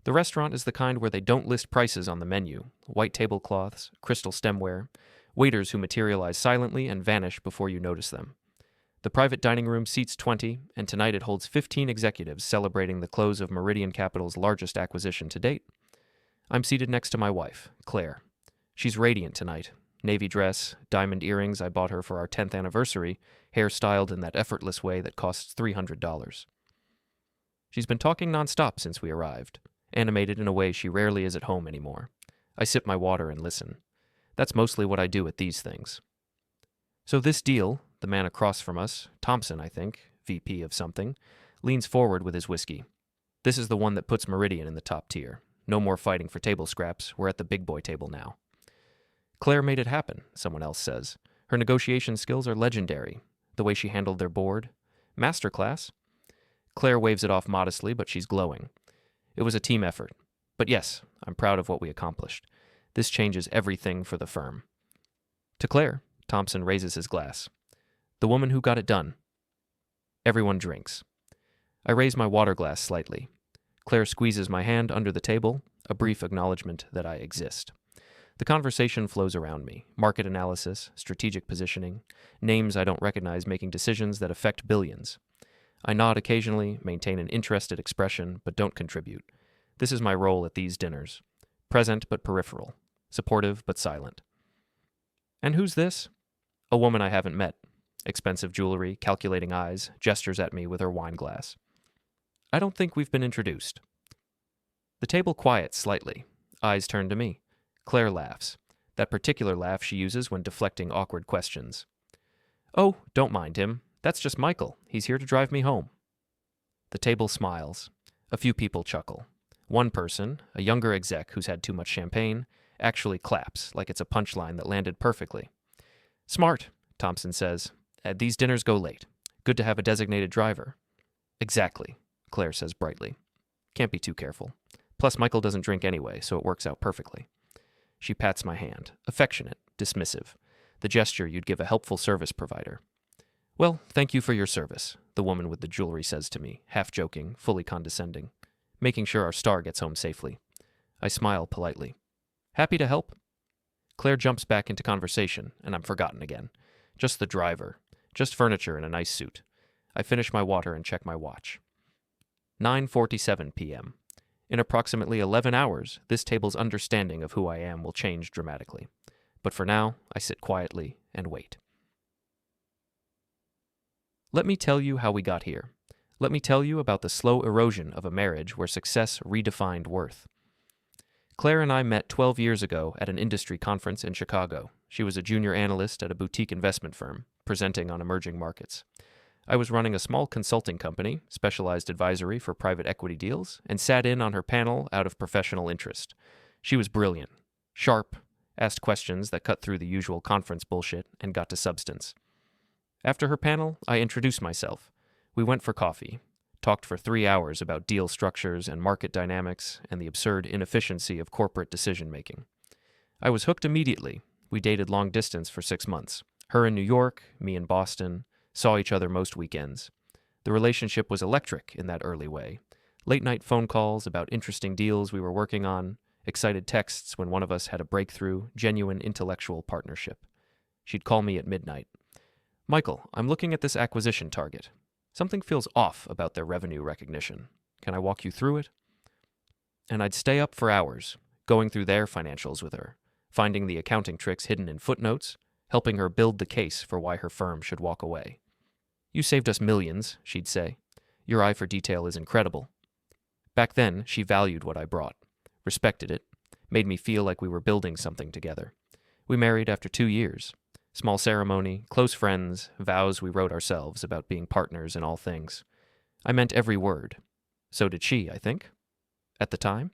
The restaurant is the kind where they don't list prices on the menu. White tablecloths, crystal stemware, waiters who materialize silently and vanish before you notice them. The private dining room seats 20, and tonight it holds 15 executives celebrating the close of Meridian Capital's largest acquisition to date. I'm seated next to my wife, Claire. She's radiant tonight. Navy dress, diamond earrings I bought her for our 10th anniversary, hair styled in that effortless way that costs $300. She's been talking nonstop since we arrived, animated in a way she rarely is at home anymore. I sip my water and listen. That's mostly what I do at these things. So this deal, the man across from us, Thompson, I think, VP of something, leans forward with his whiskey. This is the one that puts Meridian in the top tier. No more fighting for table scraps. We're at the big boy table now. Claire made it happen, someone else says. Her negotiation skills are legendary. The way she handled their board. Masterclass. Claire waves it off modestly, but she's glowing. It was a team effort. But yes, I'm proud of what we accomplished. This changes everything for the firm. To Claire, Thompson raises his glass. The woman who got it done. Everyone drinks. I raise my water glass slightly. Claire squeezes my hand under the table, a brief acknowledgement that I exist. The conversation flows around me. Market analysis, strategic positioning, names I don't recognize making decisions that affect billions. I nod occasionally, maintain an interested expression, but don't contribute. This is my role at these dinners. Present but peripheral. Supportive but silent. And who's this? A woman I haven't met. Expensive jewelry, calculating eyes, gestures at me with her wine glass. I don't think we've been introduced. The table quiets slightly. Eyes turn to me. Claire laughs. That particular laugh she uses when deflecting awkward questions. Oh, don't mind him. That's just Michael. He's here to drive me home. The table smiles. A few people chuckle. One person, a younger exec who's had too much champagne, actually claps like it's a punchline that landed perfectly. Smart, Thompson says. These dinners go late. Good to have a designated driver. Exactly, Claire says brightly. Can't be too careful. Plus, Michael doesn't drink anyway, so it works out perfectly. She pats my hand, affectionate, dismissive, the gesture you'd give a helpful service provider. Well, thank you for your service, the woman with the jewelry says to me, half joking, fully condescending, making sure our star gets home safely. I smile politely. Happy to help? Claire jumps back into conversation, and I'm forgotten again. Just the driver. Just furniture and a nice suit. I finish my water and check my watch. 9:47 p.m. In approximately 11 hours, this table's understanding of who I am will change dramatically. But for now, I sit quietly and wait. Let me tell you how we got here. Let me tell you about the slow erosion of a marriage where success redefined worth. Claire and I met 12 years ago at an industry conference in Chicago. She was a junior analyst at a boutique investment firm, presenting on emerging markets. I was running a small consulting company, specialized advisory for private equity deals, and sat in on her panel out of professional interest. She was brilliant, sharp, asked questions that cut through the usual conference bullshit and got to substance. After her panel, I introduced myself. We went for coffee, talked for 3 hours about deal structures and market dynamics and the absurd inefficiency of corporate decision-making. I was hooked immediately. We dated long distance for 6 months. Her in New York, me in Boston, saw each other most weekends. The relationship was electric in that early way. Late-night phone calls about interesting deals we were working on, excited texts when one of us had a breakthrough, genuine intellectual partnership. She'd call me at midnight. Michael, I'm looking at this acquisition target. Something feels off about their revenue recognition. Can I walk you through it? And I'd stay up for hours, going through their financials with her, finding the accounting tricks hidden in footnotes, helping her build the case for why her firm should walk away. You saved us millions, she'd say. Your eye for detail is incredible. Back then, she valued what I brought, respected it, made me feel like we were building something together. We married after 2 years. Small ceremony, close friends, vows we wrote ourselves about being partners in all things. I meant every word. So did she, I think. At the time.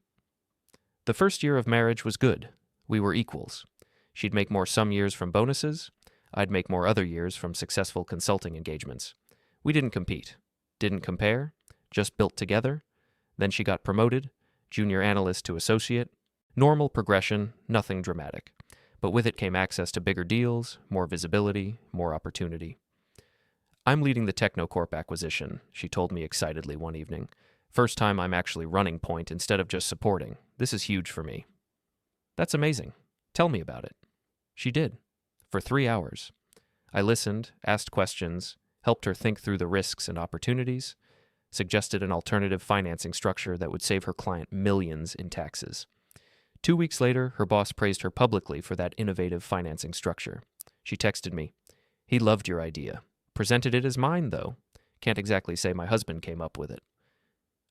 The first year of marriage was good. We were equals. She'd make more some years from bonuses. I'd make more other years from successful consulting engagements. We didn't compete, didn't compare, just built together. Then she got promoted, junior analyst to associate. Normal progression, nothing dramatic. But with it came access to bigger deals, more visibility, more opportunity. I'm leading the Technocorp acquisition, she told me excitedly one evening. First time I'm actually running point instead of just supporting. This is huge for me. That's amazing. Tell me about it. She did. For 3 hours. I listened, asked questions, helped her think through the risks and opportunities, suggested an alternative financing structure that would save her client millions in taxes. 2 weeks later, her boss praised her publicly for that innovative financing structure. She texted me, "He loved your idea. Presented it as mine, though. Can't exactly say my husband came up with it."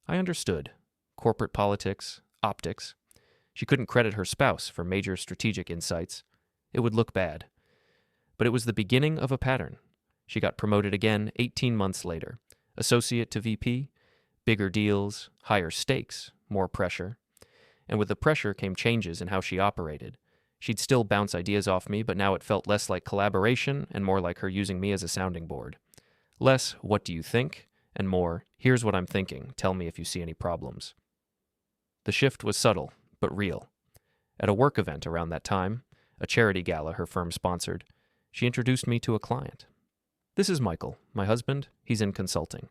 I understood. Corporate politics, optics. She couldn't credit her spouse for major strategic insights. It would look bad. But it was the beginning of a pattern. She got promoted again 18 months later. Associate to VP, bigger deals, higher stakes, more pressure. And with the pressure came changes in how she operated. She'd still bounce ideas off me, but now it felt less like collaboration and more like her using me as a sounding board. Less, "What do you think?" and more, "Here's what I'm thinking. Tell me if you see any problems." The shift was subtle, but real. At a work event around that time, a charity gala her firm sponsored, she introduced me to a client. "This is Michael, my husband. He's in consulting."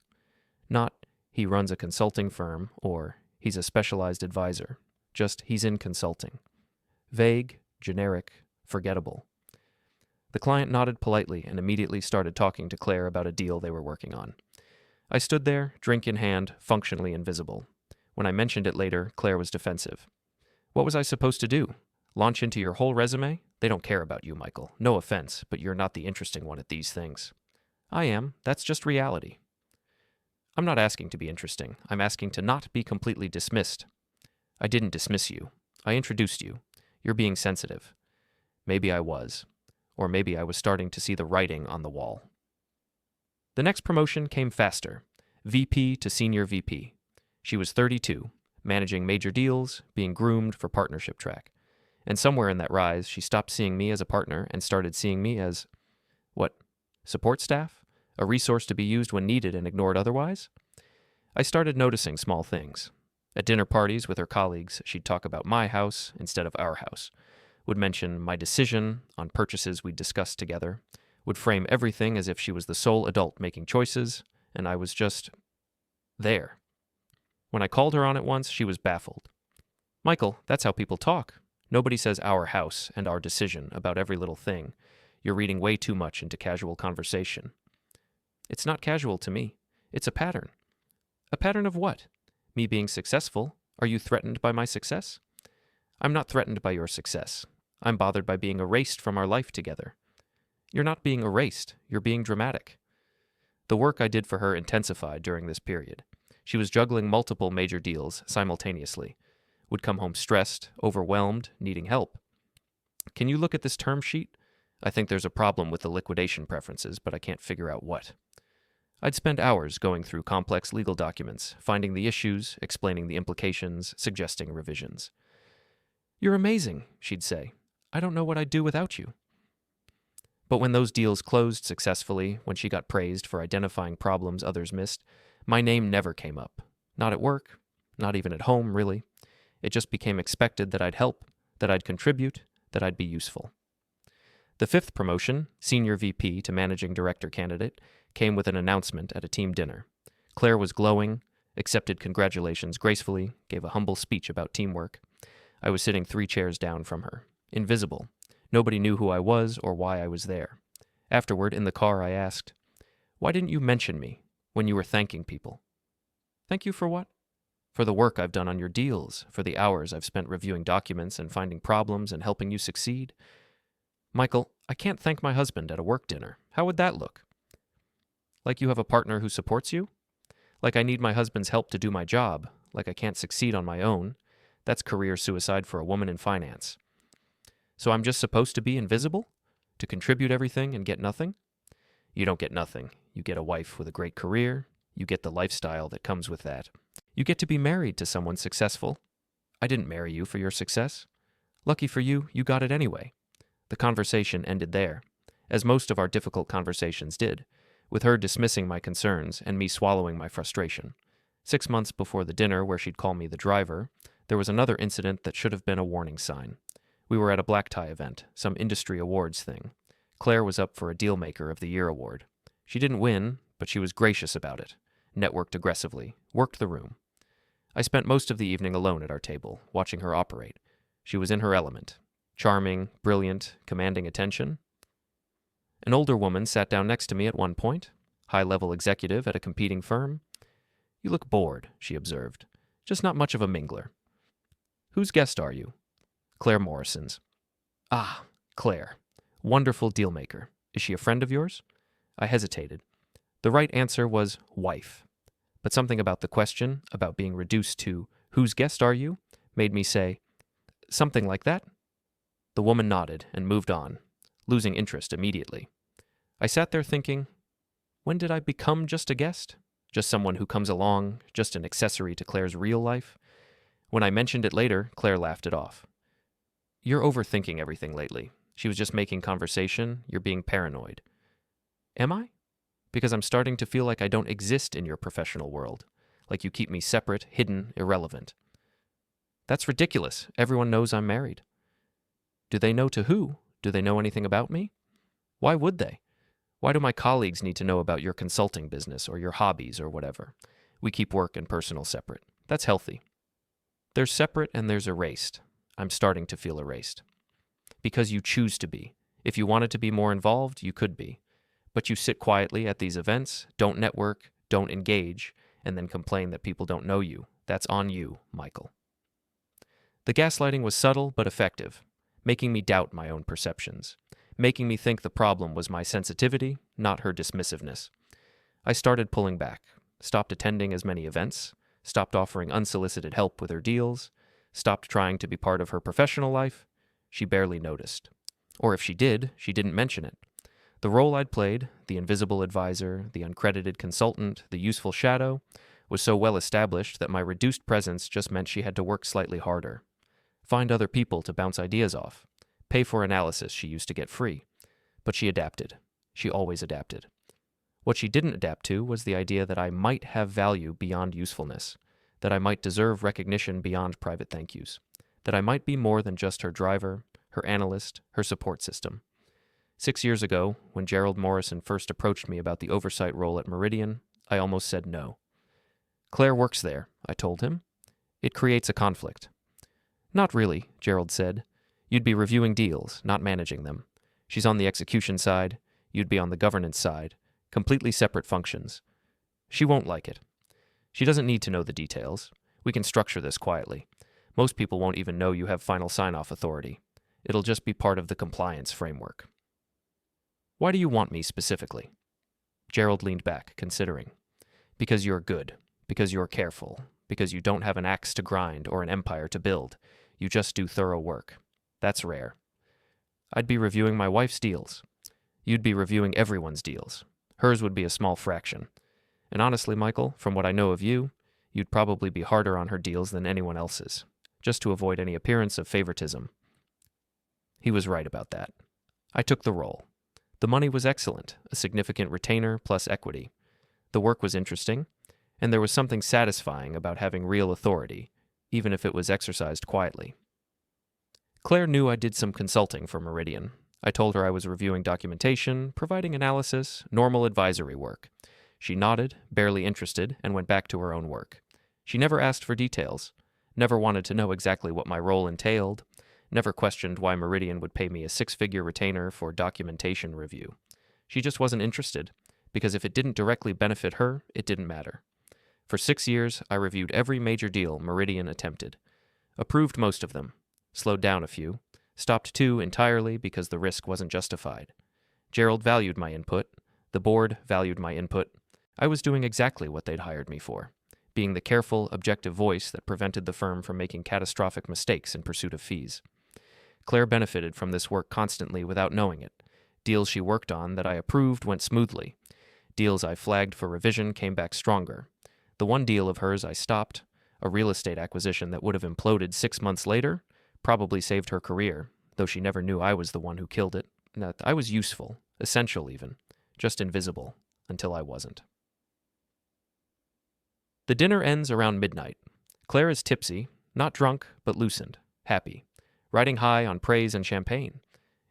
Not, "He runs a consulting firm," or "He's a specialized advisor." Just, "He's in consulting." Vague, generic, forgettable. The client nodded politely and immediately started talking to Claire about a deal they were working on. I stood there, drink in hand, functionally invisible. When I mentioned it later, Claire was defensive. "What was I supposed to do? Launch into your whole resume? They don't care about you, Michael. No offense, but you're not the interesting one at these things." "I am. That's just reality." "I'm not asking to be interesting. I'm asking to not be completely dismissed." "I didn't dismiss you. I introduced you. You're being sensitive." Maybe I was. Or maybe I was starting to see the writing on the wall. The next promotion came faster. VP to senior VP. She was 32, managing major deals, being groomed for partnership track. And somewhere in that rise, she stopped seeing me as a partner and started seeing me as, what, support staff? A resource to be used when needed and ignored otherwise? I started noticing small things. At dinner parties with her colleagues, she'd talk about my house instead of our house, would mention my decision on purchases we'd discussed together, would frame everything as if she was the sole adult making choices, and I was just there. When I called her on it once, she was baffled. "Michael, that's how people talk. Nobody says our house and our decision about every little thing. You're reading way too much into casual conversation." "It's not casual to me. It's a pattern." "A pattern of what? Me being successful? Are you threatened by my success?" "I'm not threatened by your success. I'm bothered by being erased from our life together." "You're not being erased. You're being dramatic." The work I did for her intensified during this period. She was juggling multiple major deals simultaneously. Would come home stressed, overwhelmed, needing help. "Can you look at this term sheet? I think there's a problem with the liquidation preferences, but I can't figure out what." I'd spend hours going through complex legal documents, finding the issues, explaining the implications, suggesting revisions. "You're amazing," she'd say. "I don't know what I'd do without you." But when those deals closed successfully, when she got praised for identifying problems others missed, my name never came up. Not at work, not even at home, really. It just became expected that I'd help, that I'd contribute, that I'd be useful. The fifth promotion, senior VP to managing director candidate, came with an announcement at a team dinner. Claire was glowing, accepted congratulations gracefully, gave a humble speech about teamwork. I was sitting 3 chairs down from her, invisible. Nobody knew who I was or why I was there. Afterward, in the car, I asked, "Why didn't you mention me when you were thanking people?" "Thank you for what?" "For the work I've done on your deals, for the hours I've spent reviewing documents and finding problems and helping you succeed." "Michael, I can't thank my husband at a work dinner. How would that look?" "Like you have a partner who supports you? Like I need my husband's help to do my job, like I can't succeed on my own. That's career suicide for a woman in finance. So I'm just supposed to be invisible? To contribute everything and get nothing?" "You don't get nothing. You get a wife with a great career. You get the lifestyle that comes with that. You get to be married to someone successful. I didn't marry you for your success. Lucky for you, you got it anyway." The conversation ended there, as most of our difficult conversations did, with her dismissing my concerns and me swallowing my frustration. 6 months before the dinner where she'd call me the driver, there was another incident that should have been a warning sign. We were at a black tie event, some industry awards thing. Claire was up for a Dealmaker of the Year award. She didn't win, but she was gracious about it, networked aggressively, worked the room. I spent most of the evening alone at our table, watching her operate. She was in her element. Charming, brilliant, commanding attention. An older woman sat down next to me at one point, high-level executive at a competing firm. "You look bored," she observed. "Just not much of a mingler." "Whose guest are you?" "Claire Morrison's." "Ah, Claire. Wonderful deal-maker. Is she a friend of yours?" I hesitated. The right answer was wife. But something about the question, about being reduced to, "Whose guest are you?" made me say, "Something like that?" The woman nodded and moved on, losing interest immediately. I sat there thinking, when did I become just a guest? Just someone who comes along, just an accessory to Claire's real life? When I mentioned it later, Claire laughed it off. "You're overthinking everything lately. She was just making conversation. You're being paranoid." "Am I? Because I'm starting to feel like I don't exist in your professional world. Like you keep me separate, hidden, irrelevant." "That's ridiculous. Everyone knows I'm married." "Do they know to who? Do they know anything about me?" "Why would they? Why do my colleagues need to know about your consulting business or your hobbies or whatever? We keep work and personal separate. That's healthy." "There's separate and there's erased. I'm starting to feel erased." "Because you choose to be. If you wanted to be more involved, you could be. But you sit quietly at these events, don't network, don't engage, and then complain that people don't know you. That's on you, Michael." The gaslighting was subtle but effective, making me doubt my own perceptions, making me think the problem was my sensitivity, not her dismissiveness. I started pulling back, stopped attending as many events, stopped offering unsolicited help with her deals, stopped trying to be part of her professional life. She barely noticed. Or if she did, she didn't mention it. The role I'd played, the invisible advisor, the uncredited consultant, the useful shadow, was so well established that my reduced presence just meant she had to work slightly harder. Find other people to bounce ideas off. Pay for analysis she used to get free. But she adapted. She always adapted. What she didn't adapt to was the idea that I might have value beyond usefulness, that I might deserve recognition beyond private thank yous, that I might be more than just her driver, her analyst, her support system. 6 years ago, when Gerald Morrison first approached me about the oversight role at Meridian, I almost said no. "Claire works there," I told him. "It creates a conflict." "Not really," Gerald said. "You'd be reviewing deals, not managing them. She's on the execution side, you'd be on the governance side, completely separate functions. She won't like it. She doesn't need to know the details. We can structure this quietly. Most people won't even know you have final sign-off authority. It'll just be part of the compliance framework." "Why do you want me specifically?" Gerald leaned back, considering. "Because you're good. Because you're careful. Because you don't have an axe to grind or an empire to build. You just do thorough work. That's rare. I'd be reviewing my wife's deals. You'd be reviewing everyone's deals. Hers would be a small fraction. And honestly, Michael, from what I know of you, you'd probably be harder on her deals than anyone else's, just to avoid any appearance of favoritism." He was right about that. I took the role. The money was excellent, a significant retainer plus equity. The work was interesting, and there was something satisfying about having real authority, even if it was exercised quietly. Claire knew I did some consulting for Meridian. I told her I was reviewing documentation, providing analysis, normal advisory work. She nodded, barely interested, and went back to her own work. She never asked for details, never wanted to know exactly what my role entailed, never questioned why Meridian would pay me a 6-figure retainer for documentation review. She just wasn't interested, because if it didn't directly benefit her, it didn't matter. For 6 years, I reviewed every major deal Meridian attempted. Approved most of them. Slowed down a few. Stopped 2 entirely because the risk wasn't justified. Gerald valued my input. The board valued my input. I was doing exactly what they'd hired me for, being the careful, objective voice that prevented the firm from making catastrophic mistakes in pursuit of fees. Claire benefited from this work constantly without knowing it. Deals she worked on that I approved went smoothly. Deals I flagged for revision came back stronger. The one deal of hers I stopped, a real estate acquisition that would have imploded 6 months later, probably saved her career, though she never knew I was the one who killed it. That I was useful, essential even, just invisible, until I wasn't. The dinner ends around midnight. Claire is tipsy, not drunk, but loosened, happy, riding high on praise and champagne.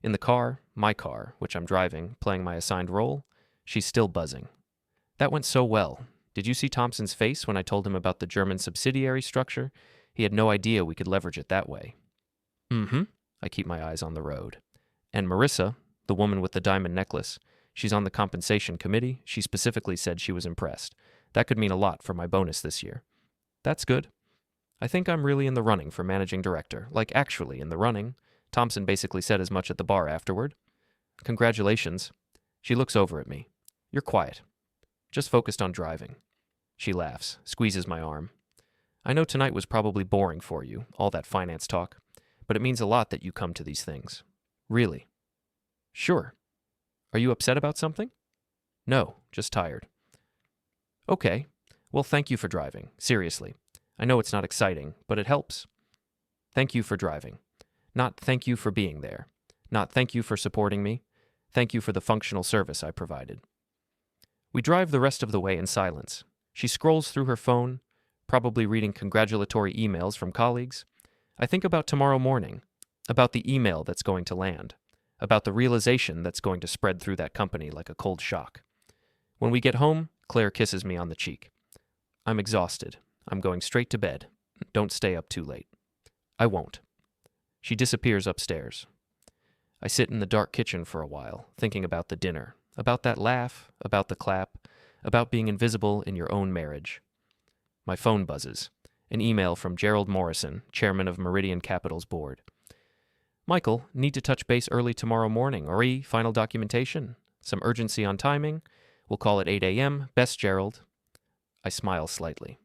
In the car, my car, which I'm driving, playing my assigned role, she's still buzzing. "That went so well. Did you see Thompson's face when I told him about the German subsidiary structure? He had no idea we could leverage it that way. Mm-hmm. I keep my eyes on the road. And Marissa, the woman with the diamond necklace, she's on the compensation committee. She specifically said she was impressed. That could mean a lot for my bonus this year. That's good. I think I'm really in the running for managing director. Like, actually in the running. Thompson basically said as much at the bar afterward. Congratulations. She looks over at me. You're quiet. Just focused on driving. She laughs, squeezes my arm. I know tonight was probably boring for you, all that finance talk, but it means a lot that you come to these things. Really. Sure. Are you upset about something? No, just tired. Okay. Well, thank you for driving. Seriously. I know it's not exciting, but it helps. Thank you for driving. Not thank you for being there. Not thank you for supporting me. Thank you for the functional service I provided. We drive the rest of the way in silence. She scrolls through her phone, probably reading congratulatory emails from colleagues. I think about tomorrow morning, about the email that's going to land, about the realization that's going to spread through that company like a cold shock. When we get home, Claire kisses me on the cheek. I'm exhausted. I'm going straight to bed. Don't stay up too late. I won't. She disappears upstairs. I sit in the dark kitchen for a while, thinking about the dinner, about that laugh, about the clap, about being invisible in your own marriage. My phone buzzes. An email from Gerald Morrison, chairman of Meridian Capital's board. Michael, need to touch base early tomorrow morning. Final documentation. Some urgency on timing. We'll call it 8 a.m. Best, Gerald. I smile slightly.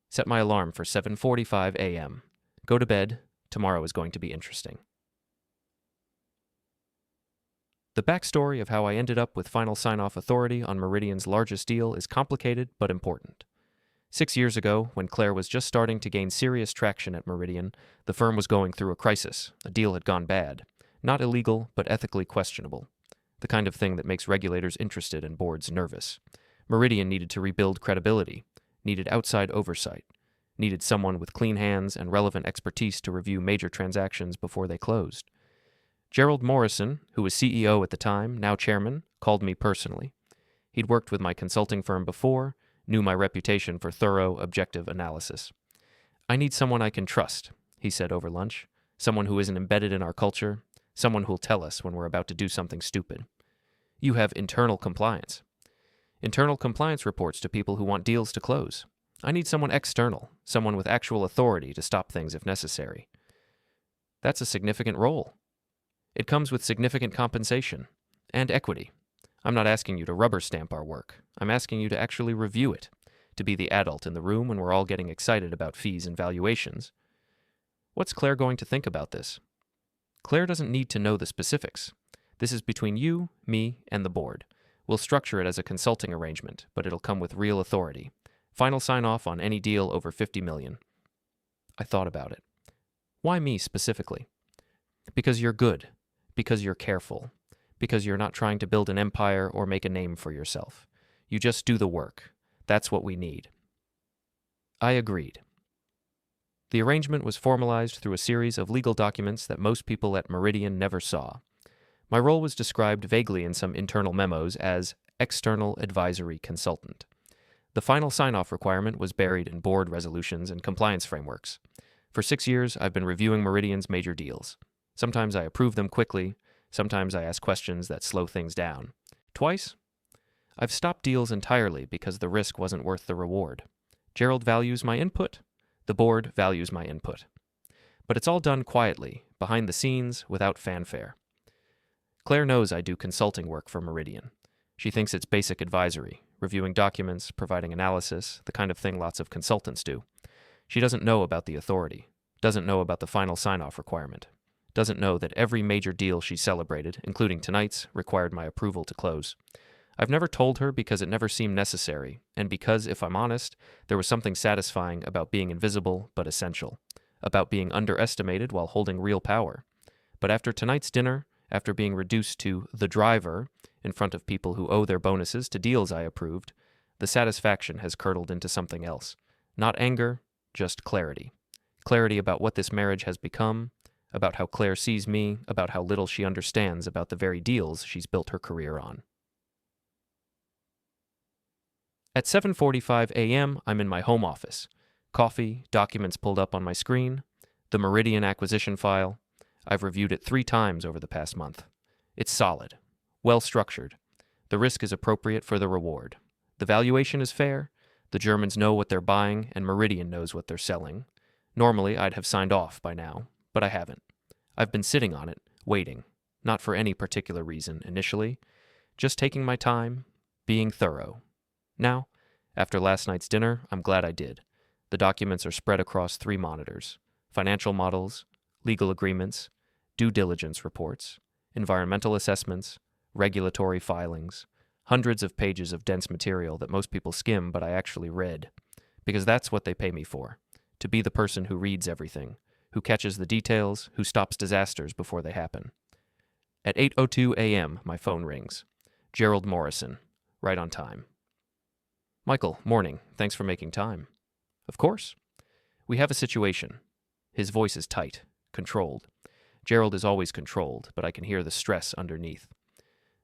Set my alarm for 7:45 a.m. Go to bed. Tomorrow is going to be interesting. The backstory of how I ended up with final sign-off authority on Meridian's largest deal is complicated but important. 6 years ago, when Claire was just starting to gain serious traction at Meridian, the firm was going through a crisis. A deal had gone bad. Not illegal, but ethically questionable. The kind of thing that makes regulators interested and boards nervous. Meridian needed to rebuild credibility, needed outside oversight, needed someone with clean hands and relevant expertise to review major transactions before they closed. Gerald Morrison, who was CEO at the time, now chairman, called me personally. He'd worked with my consulting firm before, knew my reputation for thorough, objective analysis. I need someone I can trust, he said over lunch. Someone who isn't embedded in our culture, someone who'll tell us when we're about to do something stupid. You have internal compliance. Internal compliance reports to people who want deals to close. I need someone external, someone with actual authority to stop things if necessary. That's a significant role. It comes with significant compensation and equity. I'm not asking you to rubber stamp our work. I'm asking you to actually review it, to be the adult in the room when we're all getting excited about fees and valuations. What's Claire going to think about this? Claire doesn't need to know the specifics. This is between you, me, and the board. We'll structure it as a consulting arrangement, but it'll come with real authority. Final sign-off on any deal over $50 million. I thought about it. Why me specifically? Because you're good. Because you're careful. Because you're not trying to build an empire or make a name for yourself. You just do the work. That's what we need. I agreed. The arrangement was formalized through a series of legal documents that most people at Meridian never saw. My role was described vaguely in some internal memos as external advisory consultant. The final sign-off requirement was buried in board resolutions and compliance frameworks. For 6 years, I've been reviewing Meridian's major deals. Sometimes I approve them quickly. Sometimes I ask questions that slow things down. Twice, I've stopped deals entirely because the risk wasn't worth the reward. Gerald values my input. The board values my input. But it's all done quietly, behind the scenes, without fanfare. Claire knows I do consulting work for Meridian. She thinks it's basic advisory, reviewing documents, providing analysis, the kind of thing lots of consultants do. She doesn't know about the authority, doesn't know about the final sign-off requirement, doesn't know that every major deal she celebrated, including tonight's, required my approval to close. I've never told her because it never seemed necessary, and because, if I'm honest, there was something satisfying about being invisible but essential, about being underestimated while holding real power. But after tonight's dinner, after being reduced to the driver in front of people who owe their bonuses to deals I approved, the satisfaction has curdled into something else. Not anger, just clarity. Clarity about what this marriage has become, about how Claire sees me, about how little she understands about the very deals she's built her career on. At 7:45 a.m., I'm in my home office. Coffee, documents pulled up on my screen, the Meridian acquisition file. I've reviewed it 3 times over the past month. It's solid, well-structured. The risk is appropriate for the reward. The valuation is fair. The Germans know what they're buying, and Meridian knows what they're selling. Normally, I'd have signed off by now, but I haven't. I've been sitting on it, waiting, not for any particular reason initially, just taking my time, being thorough. Now, after last night's dinner, I'm glad I did. The documents are spread across 3 monitors: financial models, legal agreements, due diligence reports, environmental assessments, regulatory filings, hundreds of pages of dense material that most people skim but I actually read, because that's what they pay me for, to be the person who reads everything, who catches the details, who stops disasters before they happen. At 8:02 a.m., my phone rings. Gerald Morrison, right on time. Michael, morning. Thanks for making time. Of course. We have a situation. His voice is tight, controlled. Gerald is always controlled, but I can hear the stress underneath.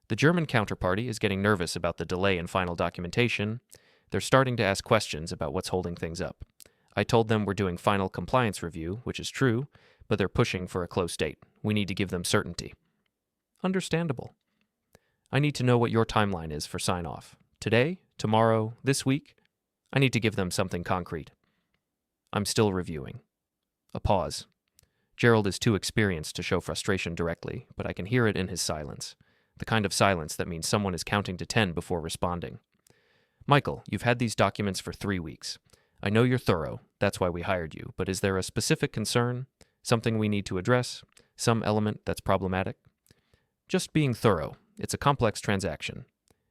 The German counterparty is getting nervous about the delay in final documentation. They're starting to ask questions about what's holding things up. I told them we're doing final compliance review, which is true, but they're pushing for a close date. We need to give them certainty. Understandable. I need to know what your timeline is for sign-off. Today? Tomorrow? This week? I need to give them something concrete. I'm still reviewing. A pause. Gerald is too experienced to show frustration directly, but I can hear it in his silence. The kind of silence that means someone is counting to 10 before responding. Michael, you've had these documents for 3 weeks. I know you're thorough, that's why we hired you, but is there a specific concern? Something we need to address? Some element that's problematic? Just being thorough. It's a complex transaction.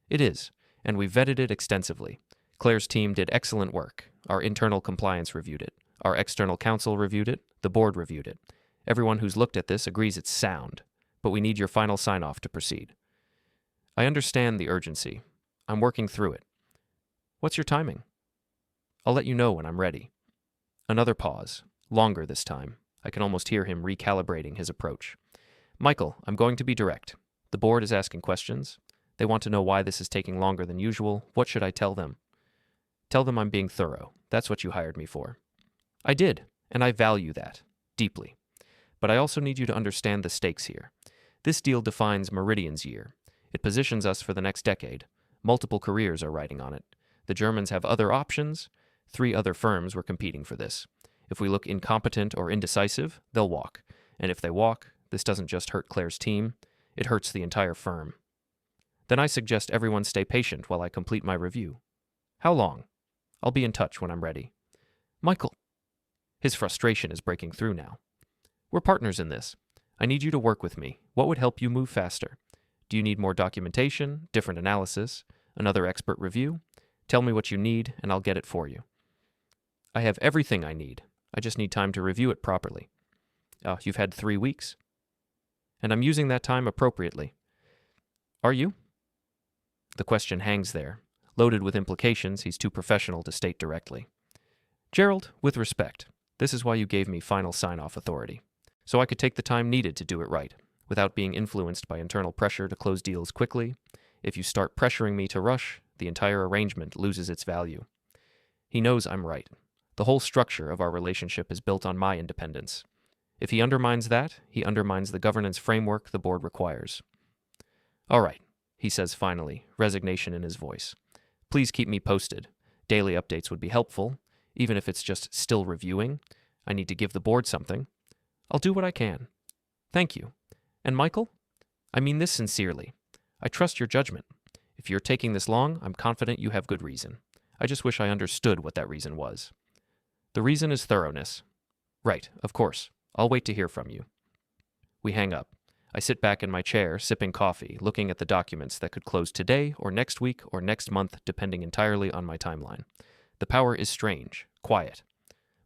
It is, and we vetted it extensively. Claire's team did excellent work. Our internal compliance reviewed it. Our external counsel reviewed it. The board reviewed it. Everyone who's looked at this agrees it's sound, but we need your final sign-off to proceed. I understand the urgency. I'm working through it. What's your timing? I'll let you know when I'm ready. Another pause, longer this time. I can almost hear him recalibrating his approach. Michael, I'm going to be direct. The board is asking questions. They want to know why this is taking longer than usual. What should I tell them? Tell them I'm being thorough. That's what you hired me for. I did, and I value that, deeply. But I also need you to understand the stakes here. This deal defines Meridian's year. It positions us for the next decade. Multiple careers are riding on it. The Germans have other options. 3 other firms were competing for this. If we look incompetent or indecisive, they'll walk. And if they walk, this doesn't just hurt Claire's team, it hurts the entire firm. Then I suggest everyone stay patient while I complete my review. How long? I'll be in touch when I'm ready. Michael. His frustration is breaking through now. We're partners in this. I need you to work with me. What would help you move faster? Do you need more documentation, different analysis, another expert review? Tell me what you need, and I'll get it for you. I have everything I need. I just need time to review it properly. You've had 3 weeks. And I'm using that time appropriately. Are you? The question hangs there, loaded with implications he's too professional to state directly. Gerald, with respect, this is why you gave me final sign-off authority, so I could take the time needed to do it right, without being influenced by internal pressure to close deals quickly. If you start pressuring me to rush, the entire arrangement loses its value. He knows I'm right. The whole structure of our relationship is built on my independence. If he undermines that, he undermines the governance framework the board requires. All right, he says finally, resignation in his voice. Please keep me posted. Daily updates would be helpful, even if it's just still reviewing. I need to give the board something. I'll do what I can. Thank you. And Michael? I mean this sincerely. I trust your judgment. If you're taking this long, I'm confident you have good reason. I just wish I understood what that reason was. The reason is thoroughness. Right, of course. I'll wait to hear from you. We hang up. I sit back in my chair, sipping coffee, looking at the documents that could close today or next week or next month, depending entirely on my timeline. The power is strange, quiet.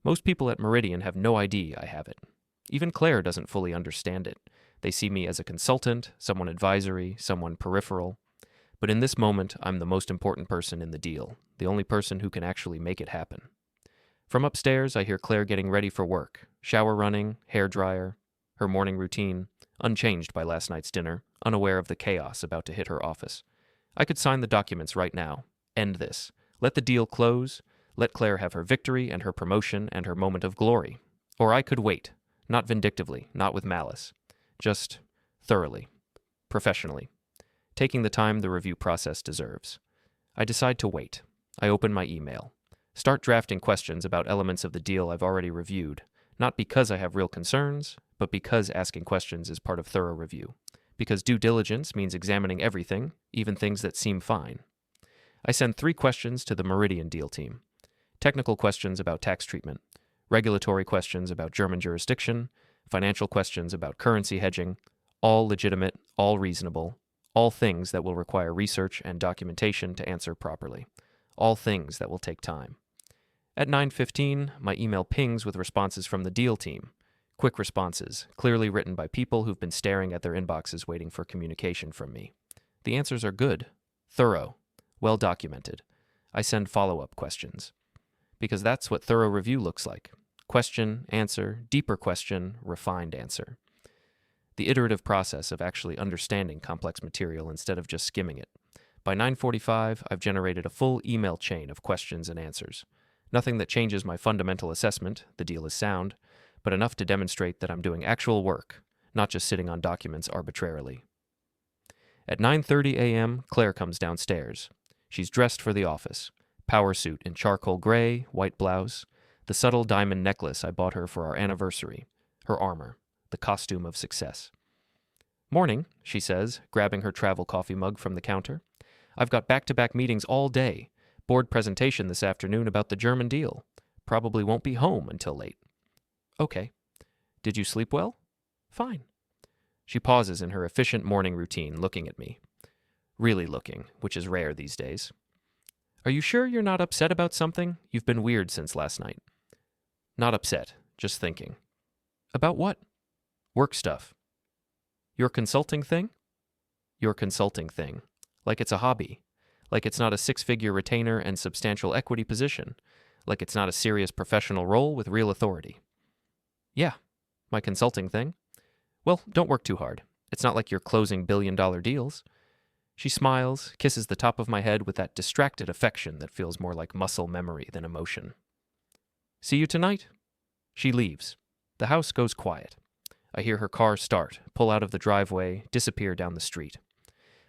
Most people at Meridian have no idea I have it. Even Claire doesn't fully understand it. They see me as a consultant, someone advisory, someone peripheral. But in this moment, I'm the most important person in the deal, the only person who can actually make it happen. From upstairs, I hear Claire getting ready for work, shower running, hair dryer, her morning routine, unchanged by last night's dinner, unaware of the chaos about to hit her office. I could sign the documents right now. End this. Let the deal close. Let Claire have her victory and her promotion and her moment of glory. Or I could wait, not vindictively, not with malice, just thoroughly, professionally, taking the time the review process deserves. I decide to wait. I open my email. Start drafting questions about elements of the deal I've already reviewed, not because I have real concerns, but because asking questions is part of thorough review. Because due diligence means examining everything, even things that seem fine. I send 3 questions to the Meridian deal team. Technical questions about tax treatment, regulatory questions about German jurisdiction, financial questions about currency hedging, all legitimate, all reasonable, all things that will require research and documentation to answer properly, all things that will take time. At 9:15, my email pings with responses from the deal team. Quick responses, clearly written by people who've been staring at their inboxes waiting for communication from me. The answers are good, thorough, well documented. I send follow-up questions. Because that's what thorough review looks like. Question, answer, deeper question, refined answer. The iterative process of actually understanding complex material instead of just skimming it. By 9:45, I've generated a full email chain of questions and answers. Nothing that changes my fundamental assessment, the deal is sound, but enough to demonstrate that I'm doing actual work, not just sitting on documents arbitrarily. At 9:30 a.m., Claire comes downstairs. She's dressed for the office. Power suit in charcoal gray, white blouse, the subtle diamond necklace I bought her for our anniversary, her armor, the costume of success. "Morning," she says, grabbing her travel coffee mug from the counter. "I've got back-to-back meetings all day. Board presentation this afternoon about the German deal. Probably won't be home until late." "Okay. Did you sleep well?" "Fine." She pauses in her efficient morning routine, looking at me. Really looking, which is rare these days. "Are you sure you're not upset about something? You've been weird since last night." "Not upset, just thinking." "About what?" "Work stuff." "Your consulting thing?" "Your consulting thing. Like it's a hobby. Like it's not a 6-figure retainer and substantial equity position. Like it's not a serious professional role with real authority." "Yeah, my consulting thing." "Well, don't work too hard. It's not like you're closing billion-dollar deals." She smiles, kisses the top of my head with that distracted affection that feels more like muscle memory than emotion. "See you tonight?" She leaves. The house goes quiet. I hear her car start, pull out of the driveway, disappear down the street.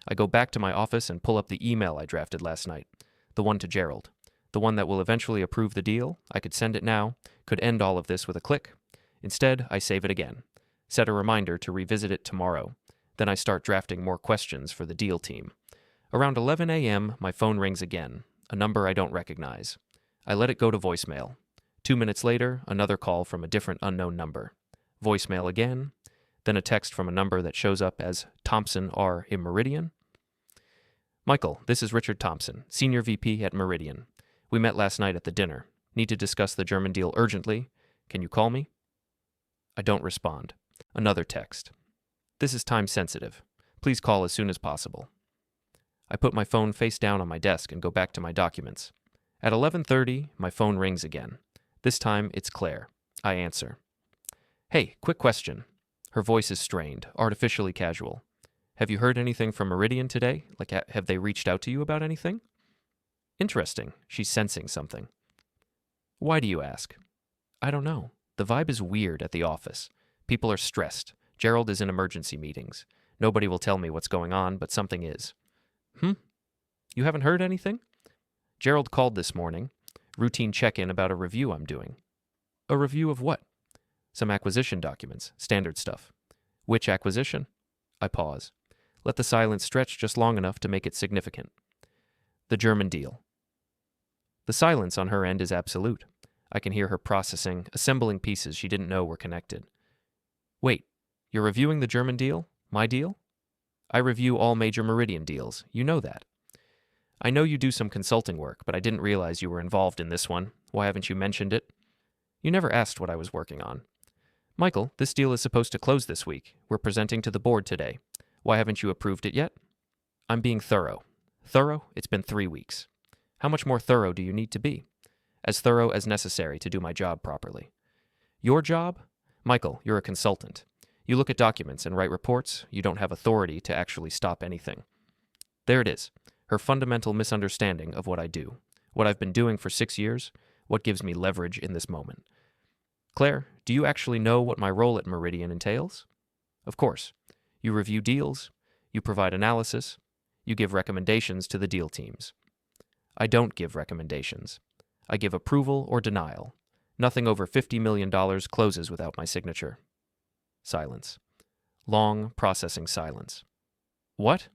I go back to my office and pull up the email I drafted last night, the one to Gerald, the one that will eventually approve the deal. I could send it now, could end all of this with a click. Instead, I save it again, set a reminder to revisit it tomorrow. Then I start drafting more questions for the deal team. Around 11 a.m., my phone rings again, a number I don't recognize. I let it go to voicemail. 2 minutes later, another call from a different unknown number. Voicemail again, then a text from a number that shows up as Thompson R. in Meridian. "Michael, this is Richard Thompson, Senior VP at Meridian. We met last night at the dinner. Need to discuss the German deal urgently. Can you call me?" I don't respond. Another text. "This is time sensitive. Please call as soon as possible." I put my phone face down on my desk and go back to my documents. At 11:30, my phone rings again. This time, it's Claire. I answer. "Hey, quick question." Her voice is strained, artificially casual. "Have you heard anything from Meridian today? Like, have they reached out to you about anything?" Interesting. She's sensing something. "Why do you ask?" "I don't know. The vibe is weird at the office. People are stressed. Gerald is in emergency meetings. Nobody will tell me what's going on, but something is." You haven't heard anything?" "Gerald called this morning. Routine check-in about a review I'm doing." "A review of what?" "Some acquisition documents. Standard stuff." "Which acquisition?" I pause. Let the silence stretch just long enough to make it significant. "The German deal." The silence on her end is absolute. I can hear her processing, assembling pieces she didn't know were connected. "Wait, you're reviewing the German deal? My deal?" "I review all major Meridian deals. You know that." "I know you do some consulting work, but I didn't realize you were involved in this one. Why haven't you mentioned it?" "You never asked what I was working on." "Michael, this deal is supposed to close this week. We're presenting to the board today. Why haven't you approved it yet?" "I'm being thorough." "Thorough? It's been 3 weeks." "How much more thorough do you need to be?" "As thorough as necessary to do my job properly." "Your job?" "Michael, you're a consultant. You look at documents and write reports. You don't have authority to actually stop anything." There it is, her fundamental misunderstanding of what I do. What I've been doing for 6 years, what gives me leverage in this moment. Claire, do you actually know what my role at Meridian entails? Of course. You review deals, you provide analysis, you give recommendations to the deal teams. I don't give recommendations. I give approval or denial. Nothing over $50 million closes without my signature. Silence. Long, processing silence. What?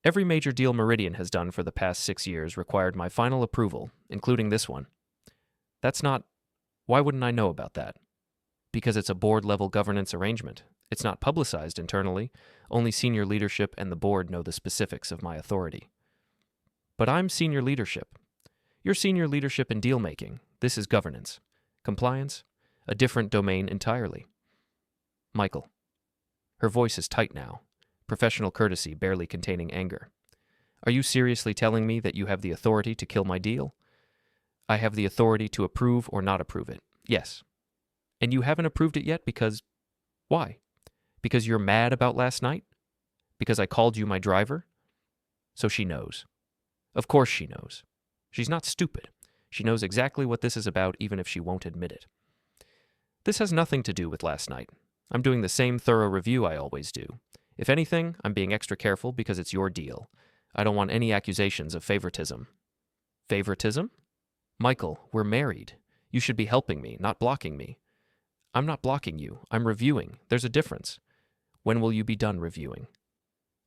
Every major deal Meridian has done for the past 6 years required my final approval, including this one. That's not... Why wouldn't I know about that? Because it's a board-level governance arrangement. It's not publicized internally. Only senior leadership and the board know the specifics of my authority. But I'm senior leadership. You're senior leadership in deal-making. This is governance. Compliance? A different domain entirely. Michael. Her voice is tight now, professional courtesy barely containing anger. Are you seriously telling me that you have the authority to kill my deal? I have the authority to approve or not approve it. Yes. And you haven't approved it yet because... Why? Because you're mad about last night? Because I called you my driver? So she knows. Of course she knows. She's not stupid. She knows exactly what this is about, even if she won't admit it. This has nothing to do with last night. I'm doing the same thorough review I always do. If anything, I'm being extra careful because it's your deal. I don't want any accusations of favoritism. Favoritism? Michael, we're married. You should be helping me, not blocking me. I'm not blocking you. I'm reviewing. There's a difference. When will you be done reviewing?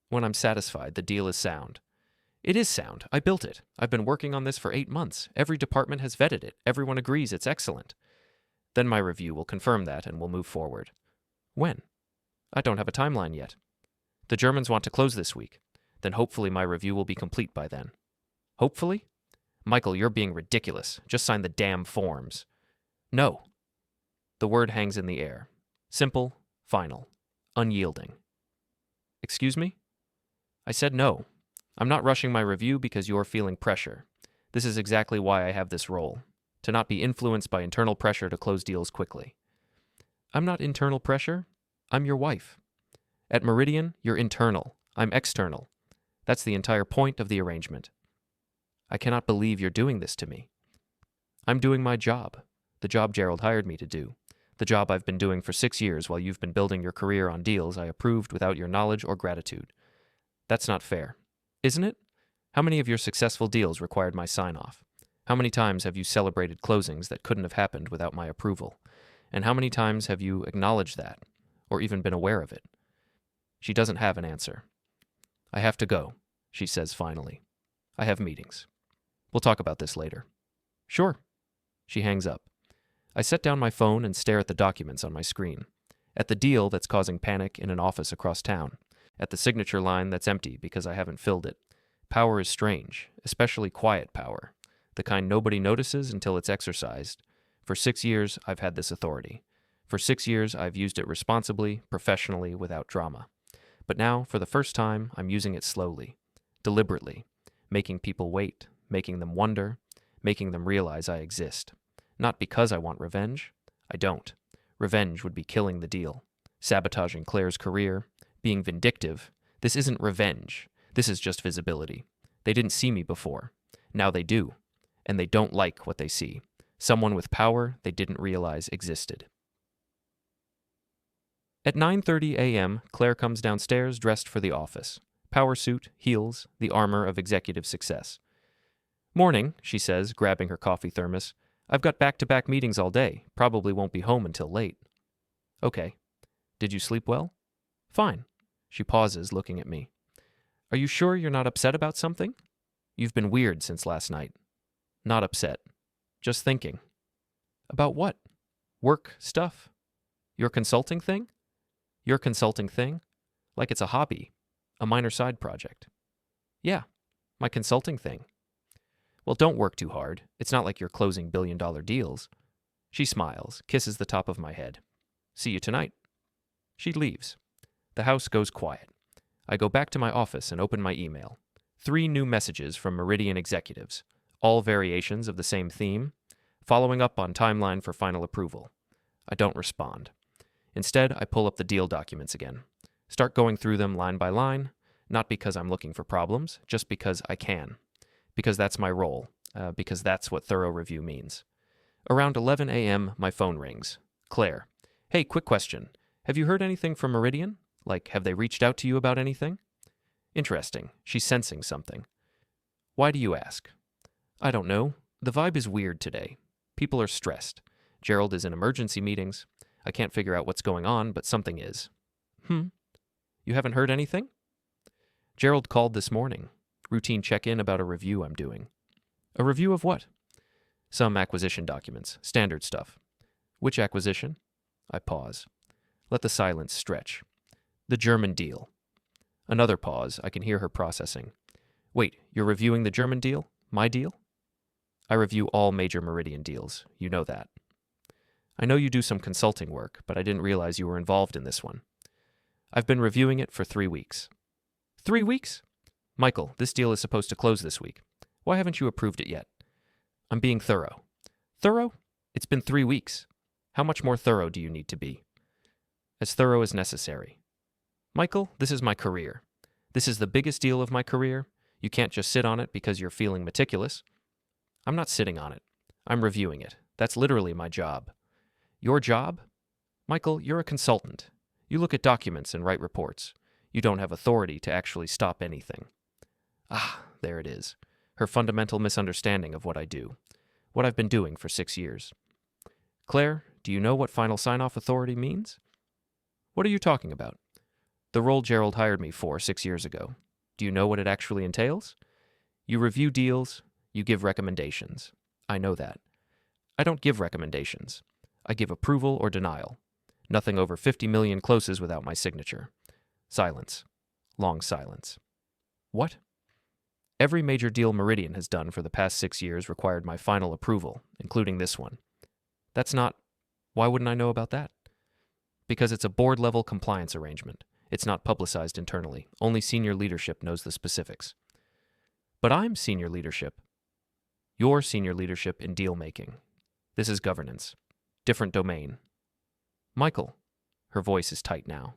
When I'm satisfied the deal is sound. It is sound. I built it. I've been working on this for 8 months. Every department has vetted it. Everyone agrees it's excellent. Then my review will confirm that and we'll move forward. When? I don't have a timeline yet. The Germans want to close this week. Then hopefully my review will be complete by then. Hopefully? Michael, you're being ridiculous. Just sign the damn forms. No. The word hangs in the air. Simple, final, unyielding. Excuse me? I said no. I'm not rushing my review because you're feeling pressure. This is exactly why I have this role. To not be influenced by internal pressure to close deals quickly. I'm not internal pressure. I'm your wife. At Meridian, you're internal. I'm external. That's the entire point of the arrangement. I cannot believe you're doing this to me. I'm doing my job. The job Gerald hired me to do. The job I've been doing for 6 years while you've been building your career on deals I approved without your knowledge or gratitude. That's not fair. Isn't it? How many of your successful deals required my sign-off? How many times have you celebrated closings that couldn't have happened without my approval? And how many times have you acknowledged that, or even been aware of it? She doesn't have an answer. I have to go, she says finally. I have meetings. We'll talk about this later. Sure. She hangs up. I set down my phone and stare at the documents on my screen. At the deal that's causing panic in an office across town. At the signature line that's empty because I haven't filled it. Power is strange, especially quiet power. The kind nobody notices until it's exercised. For 6 years, I've had this authority. For 6 years, I've used it responsibly, professionally, without drama. But now, for the first time, I'm using it slowly, deliberately, making people wait, making them wonder, making them realize I exist. Not because I want revenge. I don't. Revenge would be killing the deal, sabotaging Claire's career, being vindictive. This isn't revenge. This is just visibility. They didn't see me before. Now they do. And they don't like what they see. Someone with power they didn't realize existed. At 9:30 a.m., Claire comes downstairs dressed for the office. Power suit, heels, the armor of executive success. Morning, she says, grabbing her coffee thermos. I've got back-to-back meetings all day. Probably won't be home until late. Okay. Did you sleep well? Fine. She pauses, looking at me. Are you sure you're not upset about something? You've been weird since last night. Not upset. Just thinking. About what? Work stuff? Your consulting thing? Your consulting thing? Like it's a hobby. A minor side project. Yeah, my consulting thing. Well, don't work too hard. It's not like you're closing billion-dollar deals. She smiles, kisses the top of my head. See you tonight. She leaves. The house goes quiet. I go back to my office and open my email. 3 new messages from Meridian executives, all variations of the same theme, following up on timeline for final approval. I don't respond. Instead, I pull up the deal documents again. Start going through them line by line, not because I'm looking for problems, just because I can. Because that's my role. because that's what thorough review means. Around 11 a.m., my phone rings. Claire. Hey, quick question. Have you heard anything from Meridian? Like, have they reached out to you about anything? Interesting. She's sensing something. Why do you ask? I don't know. The vibe is weird today. People are stressed. Gerald is in emergency meetings. I can't figure out what's going on, but something is. You haven't heard anything? Gerald called this morning. Routine check-in about a review I'm doing. A review of what? Some acquisition documents. Standard stuff. Which acquisition? I pause. Let the silence stretch. The German deal. Another pause. I can hear her processing. Wait, you're reviewing the German deal? My deal? I review all major Meridian deals. You know that. I know you do some consulting work, but I didn't realize you were involved in this one. I've been reviewing it for 3 weeks. 3 weeks? Michael, this deal is supposed to close this week. Why haven't you approved it yet? I'm being thorough. Thorough? It's been 3 weeks. How much more thorough do you need to be? As thorough as necessary. Michael, this is my career. This is the biggest deal of my career. You can't just sit on it because you're feeling meticulous. I'm not sitting on it. I'm reviewing it. That's literally my job. Your job? Michael, you're a consultant. You look at documents and write reports. You don't have authority to actually stop anything. There it is. Her fundamental misunderstanding of what I do. What I've been doing for 6 years. Claire, do you know what final sign-off authority means? What are you talking about? The role Gerald hired me for 6 years ago. Do you know what it actually entails? You review deals, you give recommendations. I know that. I don't give recommendations. I give approval or denial. Nothing over 50 million closes without my signature. Silence. Long silence. What? Every major deal Meridian has done for the past 6 years required my final approval, including this one. That's not... Why wouldn't I know about that? Because it's a board-level compliance arrangement. It's not publicized internally. Only senior leadership knows the specifics. But I'm senior leadership. You're senior leadership in deal-making. This is governance. Different domain. Michael. Her voice is tight now.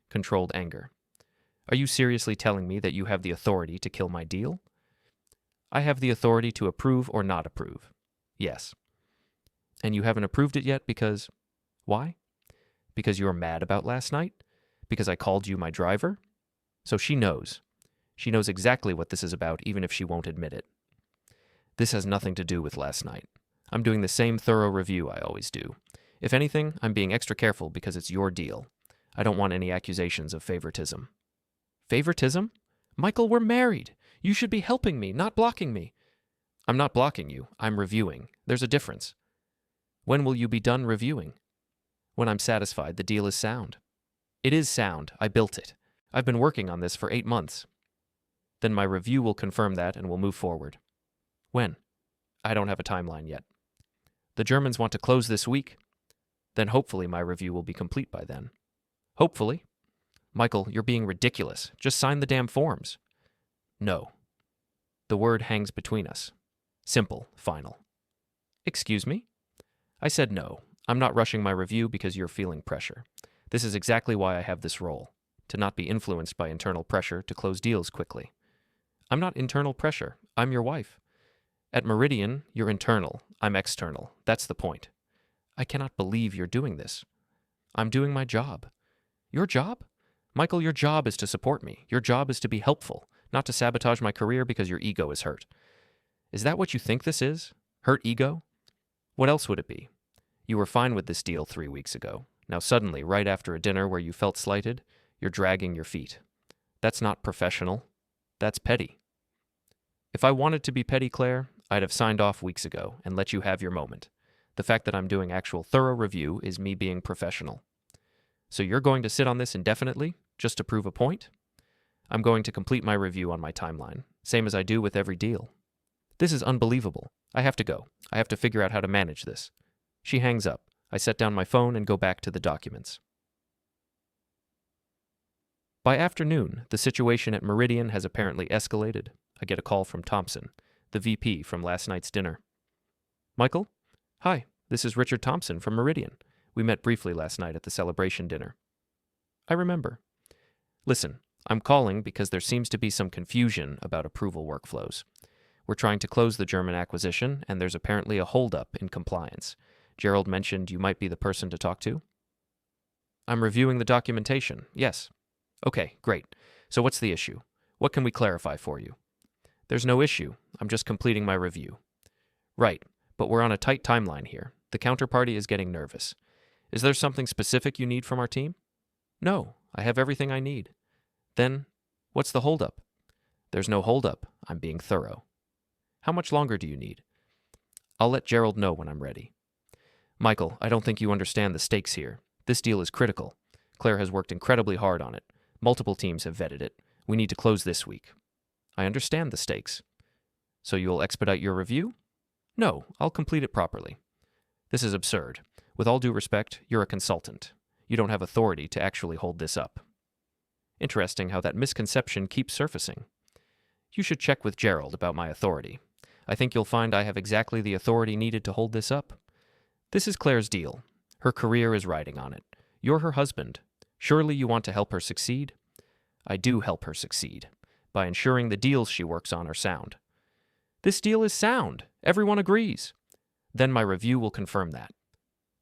Controlled anger. Are you seriously telling me that you have the authority to kill my deal? I have the authority to approve or not approve. Yes. And you haven't approved it yet because... Why? Because you're mad about last night? Because I called you my driver? So she knows. She knows exactly what this is about, even if she won't admit it. This has nothing to do with last night. I'm doing the same thorough review I always do. If anything, I'm being extra careful because it's your deal. I don't want any accusations of favoritism. Favoritism? Michael, we're married. You should be helping me, not blocking me. I'm not blocking you. I'm reviewing. There's a difference. When will you be done reviewing? When I'm satisfied the deal is sound. It is sound. I built it. I've been working on this for 8 months. Then my review will confirm that and we'll move forward. When? I don't have a timeline yet. The Germans want to close this week. Then hopefully my review will be complete by then. Hopefully. Michael, you're being ridiculous. Just sign the damn forms. No. The word hangs between us. Simple, final. Excuse me? I said no. I'm not rushing my review because you're feeling pressure. This is exactly why I have this role, to not be influenced by internal pressure to close deals quickly. I'm not internal pressure. I'm your wife. At Meridian, you're internal. I'm external. That's the point. I cannot believe you're doing this. I'm doing my job. Your job? Michael, your job is to support me. Your job is to be helpful, not to sabotage my career because your ego is hurt. Is that what you think this is? Hurt ego? What else would it be? You were fine with this deal 3 weeks ago. Now suddenly, right after a dinner where you felt slighted, you're dragging your feet. That's not professional. That's petty. If I wanted to be petty, Claire, I'd have signed off weeks ago and let you have your moment. The fact that I'm doing actual thorough review is me being professional. So you're going to sit on this indefinitely, just to prove a point? I'm going to complete my review on my timeline, same as I do with every deal. This is unbelievable. I have to go. I have to figure out how to manage this. She hangs up. I set down my phone and go back to the documents. By afternoon, the situation at Meridian has apparently escalated. I get a call from Thompson, the VP from last night's dinner. Michael? Hi, this is Richard Thompson from Meridian. We met briefly last night at the celebration dinner. I remember. Listen, I'm calling because there seems to be some confusion about approval workflows. We're trying to close the German acquisition, and there's apparently a holdup in compliance. Gerald mentioned you might be the person to talk to. I'm reviewing the documentation, yes. Okay, great. So what's the issue? What can we clarify for you? There's no issue. I'm just completing my review. Right, but we're on a tight timeline here. The counterparty is getting nervous. Is there something specific you need from our team? No, I have everything I need. Then, what's the holdup? There's no holdup. I'm being thorough. How much longer do you need? I'll let Gerald know when I'm ready. Michael, I don't think you understand the stakes here. This deal is critical. Claire has worked incredibly hard on it. Multiple teams have vetted it. We need to close this week. I understand the stakes. So you'll expedite your review? No, I'll complete it properly. This is absurd. With all due respect, you're a consultant. You don't have authority to actually hold this up. Interesting how that misconception keeps surfacing. You should check with Gerald about my authority. I think you'll find I have exactly the authority needed to hold this up. This is Claire's deal. Her career is riding on it. You're her husband. Surely you want to help her succeed? I do help her succeed, by ensuring the deals she works on are sound. This deal is sound. Everyone agrees. Then my review will confirm that.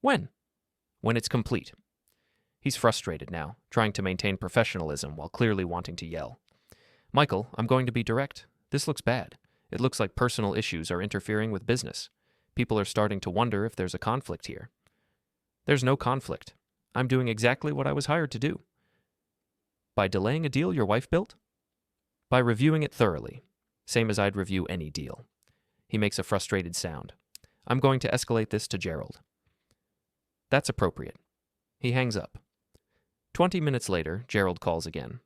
When? When it's complete. He's frustrated now, trying to maintain professionalism while clearly wanting to yell. Michael, I'm going to be direct. This looks bad. It looks like personal issues are interfering with business. People are starting to wonder if there's a conflict here. There's no conflict. I'm doing exactly what I was hired to do. By delaying a deal your wife built? By reviewing it thoroughly, same as I'd review any deal. He makes a frustrated sound. I'm going to escalate this to Gerald. That's appropriate. He hangs up. 20 minutes later, Gerald calls again.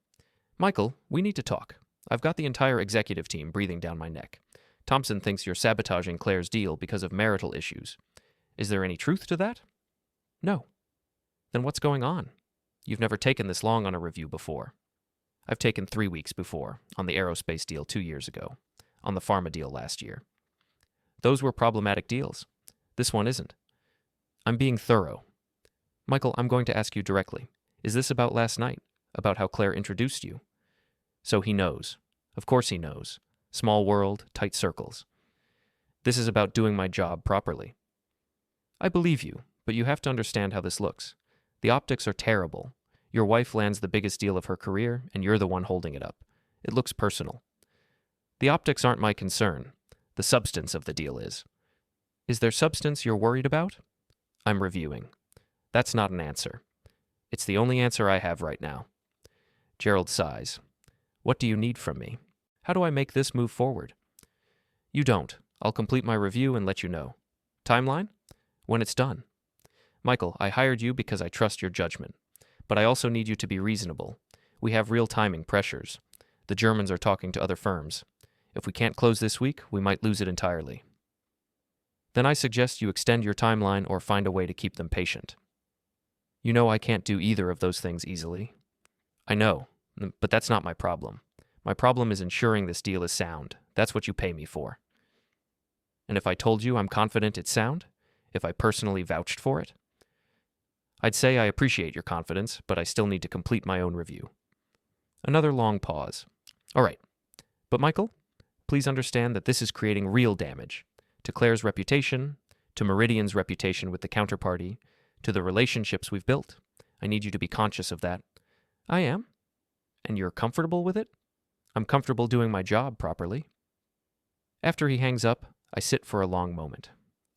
Michael, we need to talk. I've got the entire executive team breathing down my neck. Thompson thinks you're sabotaging Claire's deal because of marital issues. Is there any truth to that? No. Then what's going on? You've never taken this long on a review before. I've taken 3 weeks before, on the aerospace deal 2 years ago, on the pharma deal last year. Those were problematic deals. This one isn't. I'm being thorough. Michael, I'm going to ask you directly. Is this about last night? About how Claire introduced you? So he knows. Of course he knows. Small world, tight circles. This is about doing my job properly. I believe you, but you have to understand how this looks. The optics are terrible. Your wife lands the biggest deal of her career, and you're the one holding it up. It looks personal. The optics aren't my concern. The substance of the deal is. Is there substance you're worried about? I'm reviewing. That's not an answer. It's the only answer I have right now. Gerald sighs. What do you need from me? How do I make this move forward? You don't. I'll complete my review and let you know. Timeline? When it's done. Michael, I hired you because I trust your judgment. But I also need you to be reasonable. We have real timing pressures. The Germans are talking to other firms. If we can't close this week, we might lose it entirely. Then I suggest you extend your timeline or find a way to keep them patient. You know I can't do either of those things easily. I know, but that's not my problem. My problem is ensuring this deal is sound. That's what you pay me for. And if I told you I'm confident it's sound? If I personally vouched for it? I'd say I appreciate your confidence, but I still need to complete my own review. Another long pause. All right. But Michael, please understand that this is creating real damage to Claire's reputation, to Meridian's reputation with the counterparty, to the relationships we've built. I need you to be conscious of that. I am. And you're comfortable with it? I'm comfortable doing my job properly. After he hangs up, I sit for a long moment,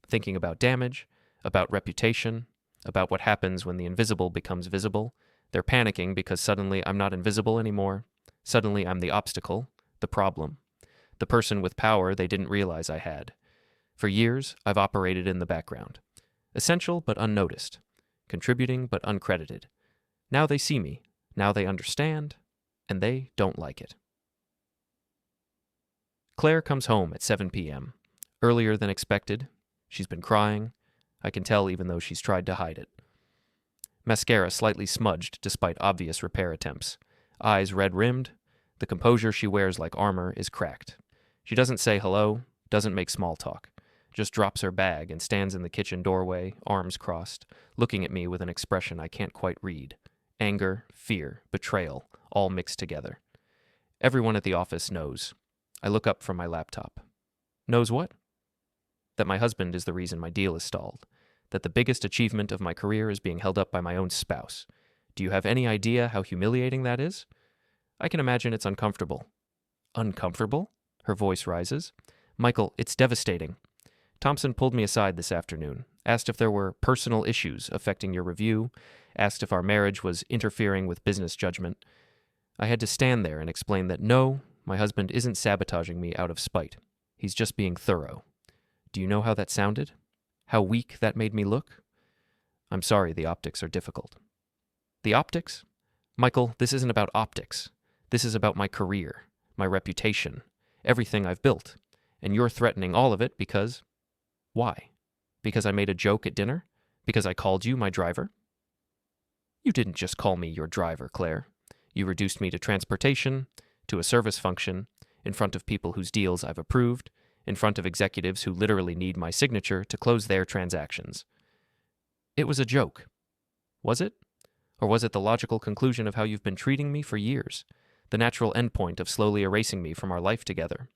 thinking about damage, about reputation, about what happens when the invisible becomes visible. They're panicking because suddenly I'm not invisible anymore. Suddenly I'm the obstacle, the problem, the person with power they didn't realize I had. For years, I've operated in the background. Essential but unnoticed. Contributing but uncredited. Now they see me. Now they understand. And they don't like it. Claire comes home at 7 p.m. Earlier than expected. She's been crying. I can tell even though she's tried to hide it. Mascara slightly smudged despite obvious repair attempts. Eyes red-rimmed. The composure she wears like armor is cracked. She doesn't say hello, doesn't make small talk. Just drops her bag and stands in the kitchen doorway, arms crossed, looking at me with an expression I can't quite read. Anger, fear, betrayal, all mixed together. Everyone at the office knows. I look up from my laptop. Knows what? That my husband is the reason my deal is stalled. That the biggest achievement of my career is being held up by my own spouse. Do you have any idea how humiliating that is? I can imagine it's uncomfortable. Uncomfortable? Her voice rises. Michael, it's devastating. Thompson pulled me aside this afternoon, asked if there were personal issues affecting your review, asked if our marriage was interfering with business judgment. I had to stand there and explain that no, my husband isn't sabotaging me out of spite. He's just being thorough. Do you know how that sounded? How weak that made me look? I'm sorry, the optics are difficult. The optics? Michael, this isn't about optics. This is about my career, my reputation, everything I've built. And you're threatening all of it because... Why? Because I made a joke at dinner? Because I called you my driver? You didn't just call me your driver, Claire. You reduced me to transportation, to a service function, in front of people whose deals I've approved, in front of executives who literally need my signature to close their transactions. It was a joke. Was it? Or was it the logical conclusion of how you've been treating me for years, the natural endpoint of slowly erasing me from our life together?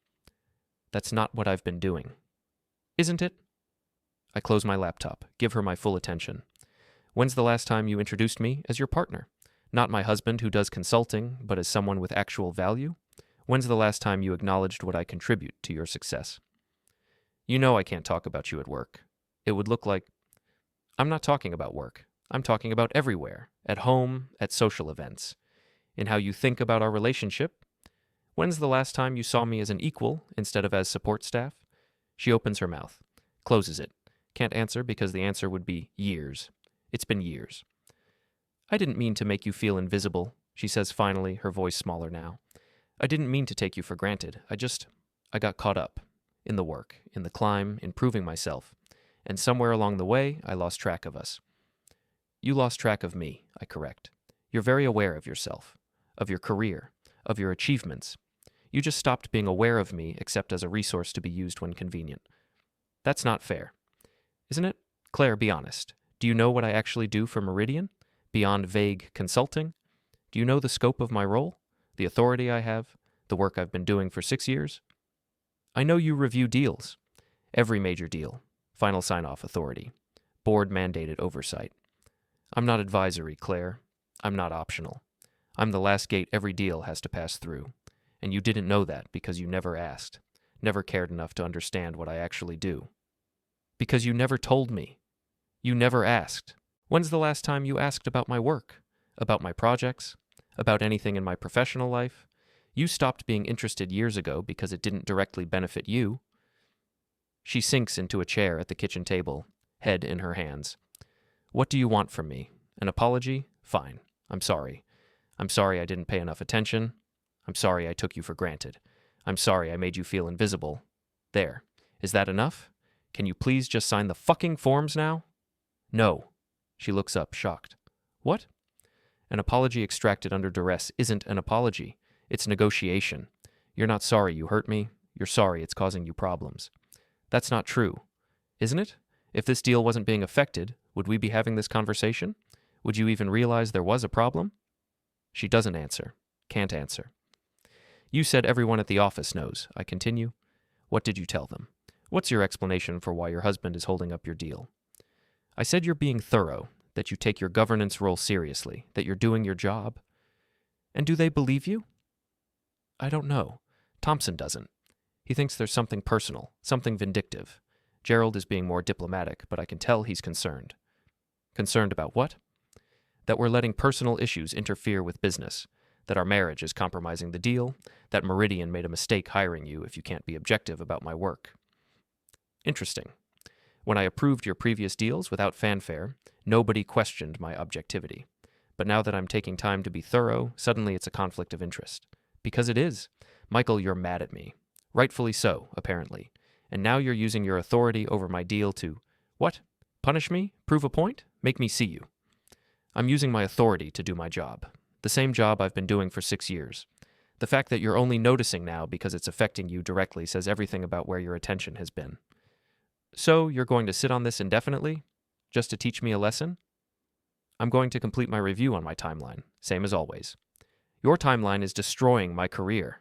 That's not what I've been doing. Isn't it? I close my laptop, give her my full attention. When's the last time you introduced me as your partner? Not my husband who does consulting, but as someone with actual value? When's the last time you acknowledged what I contribute to your success? You know I can't talk about you at work. It would look like... I'm not talking about work. I'm talking about everywhere, at home, at social events, in how you think about our relationship. When's the last time you saw me as an equal instead of as support staff? She opens her mouth, closes it. Can't answer because the answer would be years. It's been years. I didn't mean to make you feel invisible, she says finally, her voice smaller now. I didn't mean to take you for granted. I got caught up. In the work, in the climb, in proving myself. And somewhere along the way, I lost track of us. You lost track of me, I correct. You're very aware of yourself, of your career, of your achievements. You just stopped being aware of me except as a resource to be used when convenient. That's not fair. Isn't it? Claire, be honest. Do you know what I actually do for Meridian? Beyond vague consulting? Do you know the scope of my role? The authority I have? The work I've been doing for 6 years? I know you review deals. Every major deal. Final sign-off authority. Board-mandated oversight. I'm not advisory, Claire. I'm not optional. I'm the last gate every deal has to pass through. And you didn't know that because you never asked. Never cared enough to understand what I actually do. Because you never told me. You never asked. When's the last time you asked about my work? About my projects? About anything in my professional life? You stopped being interested years ago because it didn't directly benefit you. She sinks into a chair at the kitchen table, head in her hands. What do you want from me? An apology? Fine. I'm sorry. I'm sorry I didn't pay enough attention. I'm sorry I took you for granted. I'm sorry I made you feel invisible. There. Is that enough? Can you please just sign the fucking forms now? No. She looks up, shocked. What? An apology extracted under duress isn't an apology. It's negotiation. You're not sorry you hurt me. You're sorry it's causing you problems. That's not true. Isn't it? If this deal wasn't being affected, would we be having this conversation? Would you even realize there was a problem? She doesn't answer. Can't answer. You said everyone at the office knows, I continue. What did you tell them? What's your explanation for why your husband is holding up your deal? I said you're being thorough, that you take your governance role seriously, that you're doing your job. And do they believe you? I don't know. Thompson doesn't. He thinks there's something personal, something vindictive. Gerald is being more diplomatic, but I can tell he's concerned. Concerned about what? That we're letting personal issues interfere with business, that our marriage is compromising the deal, that Meridian made a mistake hiring you if you can't be objective about my work. Interesting. When I approved your previous deals without fanfare, nobody questioned my objectivity. But now that I'm taking time to be thorough, suddenly it's a conflict of interest. Because it is. Michael, you're mad at me. Rightfully so, apparently. And now you're using your authority over my deal to... What? Punish me? Prove a point? Make me see you. I'm using my authority to do my job. The same job I've been doing for 6 years. The fact that you're only noticing now because it's affecting you directly says everything about where your attention has been. So, you're going to sit on this indefinitely? Just to teach me a lesson? I'm going to complete my review on my timeline, same as always. Your timeline is destroying my career.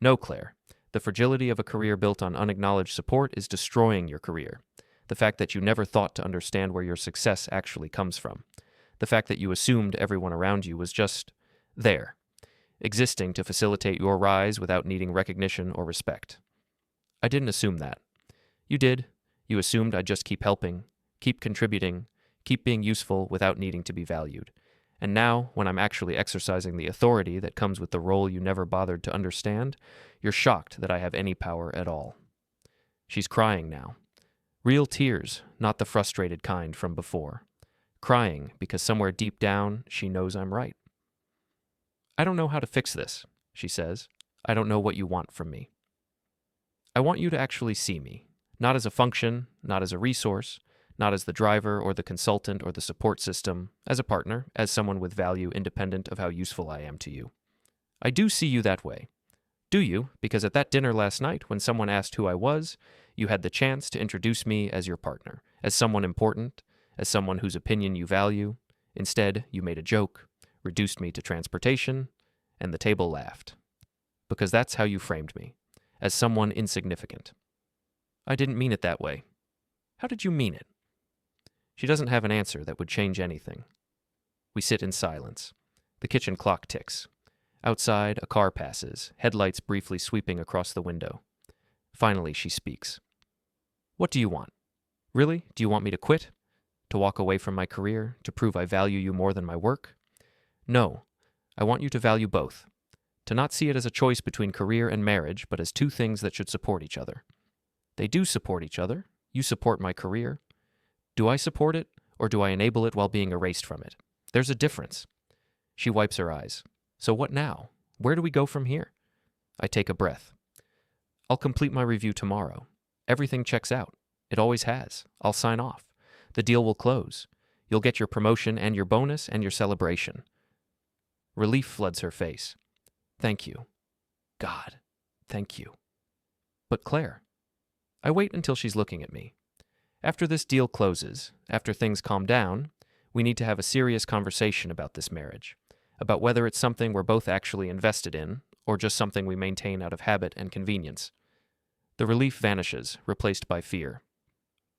No, Claire. The fragility of a career built on unacknowledged support is destroying your career. The fact that you never thought to understand where your success actually comes from. The fact that you assumed everyone around you was just there, existing to facilitate your rise without needing recognition or respect. I didn't assume that. You did. You assumed I'd just keep helping, keep contributing, keep being useful without needing to be valued. And now, when I'm actually exercising the authority that comes with the role you never bothered to understand, you're shocked that I have any power at all. She's crying now. Real tears, not the frustrated kind from before. Crying because somewhere deep down she knows I'm right. I don't know how to fix this, she says. I don't know what you want from me. I want you to actually see me, not as a function, not as a resource, not as the driver or the consultant or the support system, as a partner, as someone with value independent of how useful I am to you. I do see you that way. Do you? Because at that dinner last night, when someone asked who I was, you had the chance to introduce me as your partner, as someone important, as someone whose opinion you value. Instead, you made a joke, reduced me to transportation, and the table laughed. Because that's how you framed me, as someone insignificant. I didn't mean it that way. How did you mean it? She doesn't have an answer that would change anything. We sit in silence. The kitchen clock ticks. Outside, a car passes, headlights briefly sweeping across the window. Finally, she speaks. What do you want? Really? Do you want me to quit? To walk away from my career? To prove I value you more than my work? No. I want you to value both. To not see it as a choice between career and marriage, but as two things that should support each other. They do support each other. You support my career. Do I support it, or do I enable it while being erased from it? There's a difference. She wipes her eyes. So what now? Where do we go from here? I take a breath. I'll complete my review tomorrow. Everything checks out. It always has. I'll sign off. The deal will close. You'll get your promotion and your bonus and your celebration. Relief floods her face. Thank you. God, thank you. But Claire. I wait until she's looking at me. After this deal closes, after things calm down, we need to have a serious conversation about this marriage, about whether it's something we're both actually invested in, or just something we maintain out of habit and convenience. The relief vanishes, replaced by fear.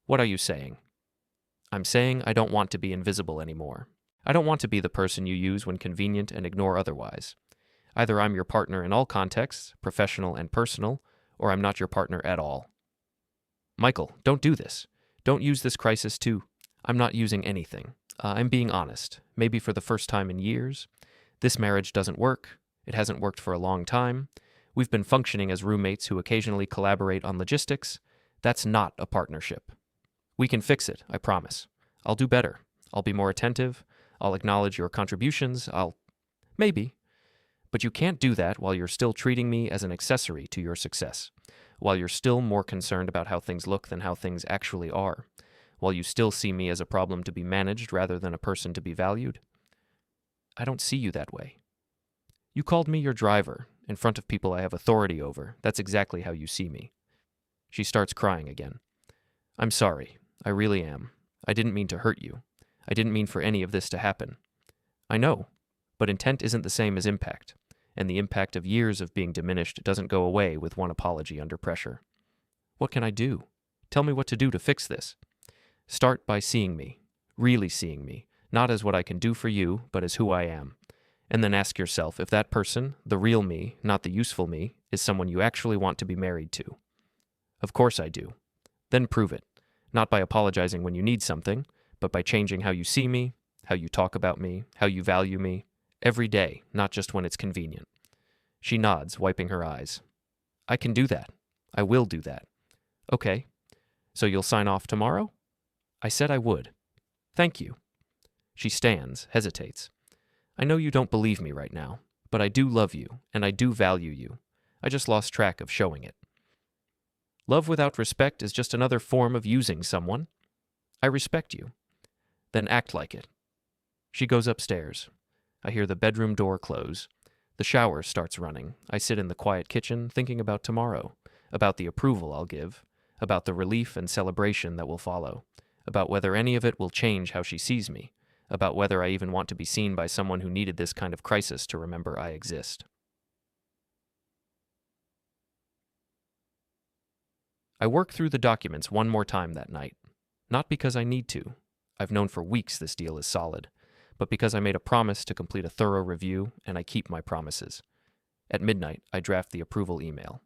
What are you saying? I'm saying I don't want to be invisible anymore. I don't want to be the person you use when convenient and ignore otherwise. Either I'm your partner in all contexts, professional and personal, or I'm not your partner at all. Michael, don't do this. Don't use this crisis to... I'm not using anything. I'm being honest, maybe for the first time in years. This marriage doesn't work. It hasn't worked for a long time. We've been functioning as roommates who occasionally collaborate on logistics. That's not a partnership. We can fix it, I promise. I'll do better. I'll be more attentive. I'll acknowledge your contributions. Maybe. But you can't do that while you're still treating me as an accessory to your success, while you're still more concerned about how things look than how things actually are, while you still see me as a problem to be managed rather than a person to be valued. I don't see you that way. You called me your driver, in front of people I have authority over. That's exactly how you see me. She starts crying again. I'm sorry. I really am. I didn't mean to hurt you. I didn't mean for any of this to happen. I know, but intent isn't the same as impact, and the impact of years of being diminished doesn't go away with one apology under pressure. What can I do? Tell me what to do to fix this. Start by seeing me, really seeing me, not as what I can do for you, but as who I am. And then ask yourself if that person, the real me, not the useful me, is someone you actually want to be married to. Of course I do. Then prove it, not by apologizing when you need something, but by changing how you see me, how you talk about me, how you value me, every day, not just when it's convenient. She nods, wiping her eyes. I can do that. I will do that. Okay. So you'll sign off tomorrow? I said I would. Thank you. She stands, hesitates. I know you don't believe me right now, but I do love you, and I do value you. I just lost track of showing it. Love without respect is just another form of using someone. I respect you. Then act like it. She goes upstairs. I hear the bedroom door close. The shower starts running. I sit in the quiet kitchen thinking about tomorrow, about the approval I'll give, about the relief and celebration that will follow, about whether any of it will change how she sees me, about whether I even want to be seen by someone who needed this kind of crisis to remember I exist. I work through the documents one more time that night. Not because I need to. I've known for weeks this deal is solid. But because I made a promise to complete a thorough review, and I keep my promises. At midnight, I draft the approval email.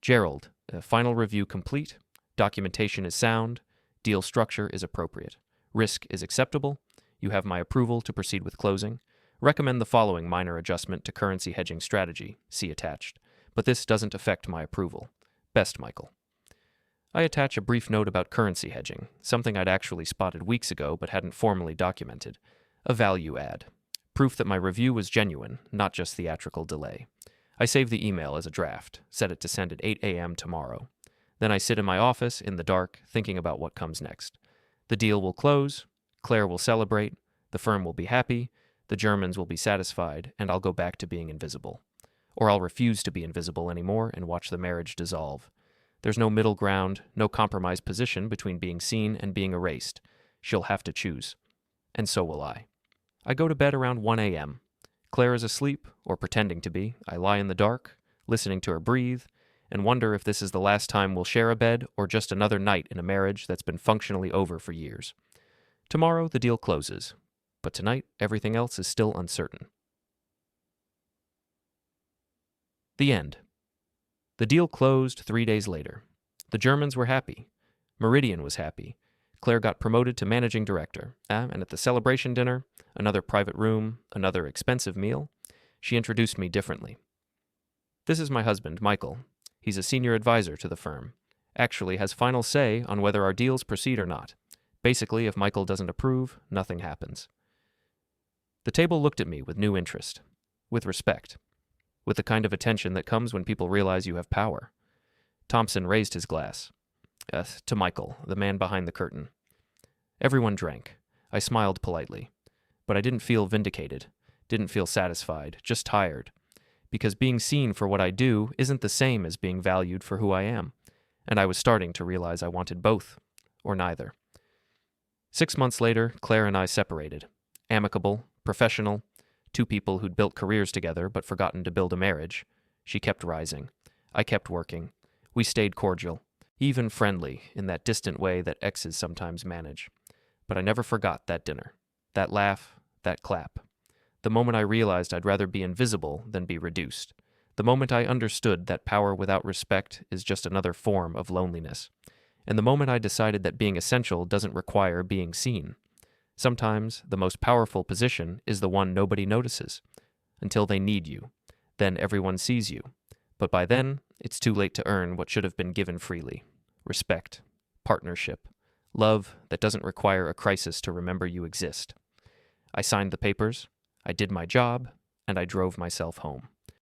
Gerald, final review complete. Documentation is sound. Deal structure is appropriate. Risk is acceptable. You have my approval to proceed with closing. Recommend the following minor adjustment to currency hedging strategy. See attached. But this doesn't affect my approval. Best, Michael. I attach a brief note about currency hedging, something I'd actually spotted weeks ago but hadn't formally documented. A value add. Proof that my review was genuine, not just theatrical delay. I save the email as a draft, set it to send at 8 a.m. tomorrow. Then I sit in my office, in the dark, thinking about what comes next. The deal will close, Claire will celebrate, the firm will be happy, the Germans will be satisfied, and I'll go back to being invisible. Or I'll refuse to be invisible anymore and watch the marriage dissolve. There's no middle ground, no compromise position between being seen and being erased. She'll have to choose. And so will I. I go to bed around 1 a.m. Claire is asleep, or pretending to be. I lie in the dark, listening to her breathe, and wonder if this is the last time we'll share a bed or just another night in a marriage that's been functionally over for years. Tomorrow, the deal closes. But tonight, everything else is still uncertain. The end. The deal closed 3 days later. The Germans were happy. Meridian was happy. Claire got promoted to managing director, and at the celebration dinner, another private room, another expensive meal, she introduced me differently. This is my husband, Michael. He's a senior advisor to the firm. Actually has final say on whether our deals proceed or not. Basically, if Michael doesn't approve, nothing happens. The table looked at me with new interest, with respect, with the kind of attention that comes when people realize you have power. Thompson raised his glass. To Michael, the man behind the curtain. Everyone drank. I smiled politely. But I didn't feel vindicated, didn't feel satisfied, just tired. Because being seen for what I do isn't the same as being valued for who I am. And I was starting to realize I wanted both, or neither. 6 months later, Claire and I separated. Amicable, professional, two people who'd built careers together but forgotten to build a marriage. She kept rising. I kept working. We stayed cordial, even friendly in that distant way that exes sometimes manage. But I never forgot that dinner, that laugh, that clap. The moment I realized I'd rather be invisible than be reduced. The moment I understood that power without respect is just another form of loneliness. And the moment I decided that being essential doesn't require being seen. Sometimes the most powerful position is the one nobody notices. Until they need you. Then everyone sees you. But by then, it's too late to earn what should have been given freely. Respect, partnership, love that doesn't require a crisis to remember you exist. I signed the papers, I did my job, and I drove myself home.